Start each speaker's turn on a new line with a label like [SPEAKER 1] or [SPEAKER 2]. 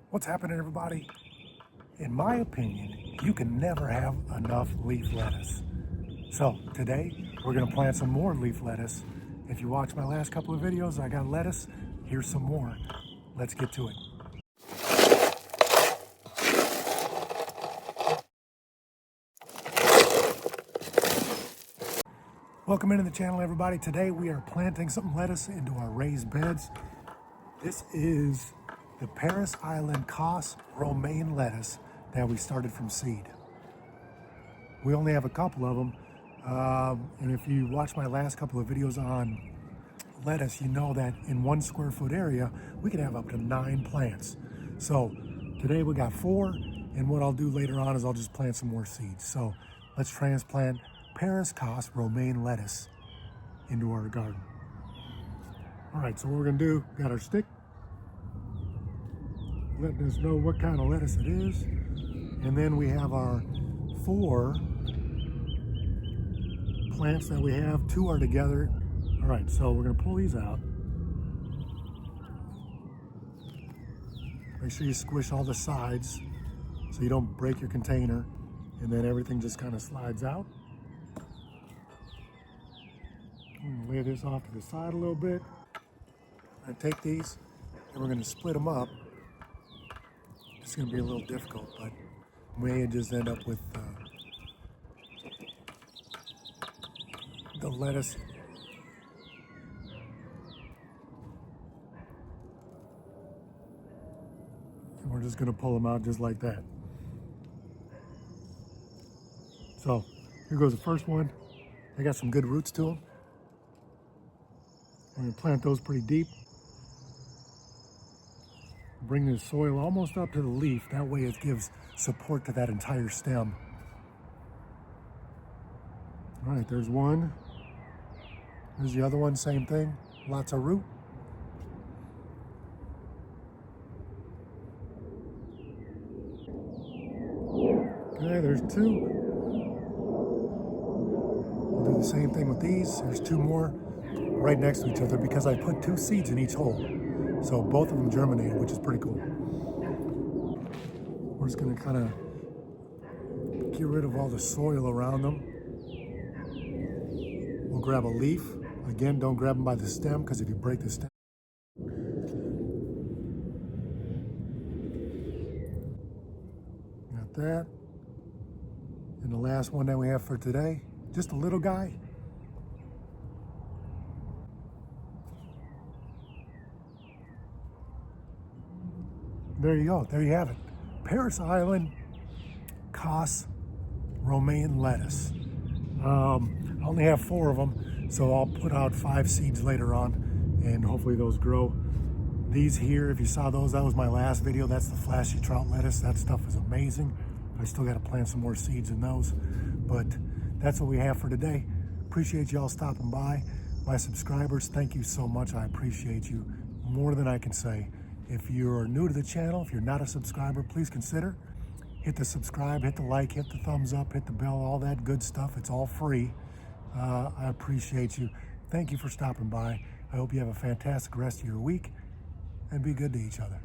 [SPEAKER 1] What's happening, everybody? In my opinion, you can never have enough leaf lettuce. So today we're gonna plant some more leaf lettuce. If you watch my last couple of videos, I got lettuce. Here's some more. Let's get to it. Welcome into the channel, everybody. Today we are planting some lettuce into our raised beds. This is the Parris Island Cos romaine lettuce that we started from seed. We only have a couple of them. And if you watch my last couple of videos on lettuce, you know that in 1 square foot area, we can have up to 9 plants. So today we got 4, and what I'll do later on is I'll just plant some more seeds. So let's transplant Parris Cos romaine lettuce into our garden. All right, so what we're gonna do, got our stick, letting us know what kind of lettuce it is. And then we have our 4 plants that we have. 2 are together. All right, so we're gonna pull these out. Make sure you squish all the sides so you don't break your container, and then everything just kind of slides out. Lay this off to the side a little bit. And take these, and we're gonna split them up. It's gonna be a little difficult, but we may just end up with the lettuce. And we're just gonna pull them out just like that. So here goes the first one. They got some good roots to them. We're gonna plant those pretty deep. Bring the soil almost up to the leaf. That way it gives support to that entire stem. All right, there's one. There's the other one, same thing. Lots of root. Okay, there's 2. We'll do the same thing with these. There's 2 more right next to each other because I put 2 seeds in each hole. So both of them germinated, which is pretty cool. We're just gonna kind of get rid of all the soil around them. We'll grab a leaf. Again, don't grab them by the stem, because if you break the stem. Got that. And the last one that we have for today, just a little guy. There you go. There you have it. Parris Island Cos romaine lettuce. I only have 4 of them, so I'll put out 5 seeds later on, and hopefully those grow. These here, if you saw those, that was my last video. That's the flashy trout lettuce. That stuff is amazing. I still got to plant some more seeds in those, but that's what we have for today. Appreciate y'all stopping by. My subscribers, thank you so much. I appreciate you more than I can say. If you're new to the channel, if you're not a subscriber, please consider. Hit the subscribe, hit the like, hit the thumbs up, hit the bell, all that good stuff. It's all free. I appreciate you. Thank you for stopping by. I hope you have a fantastic rest of your week, and be good to each other.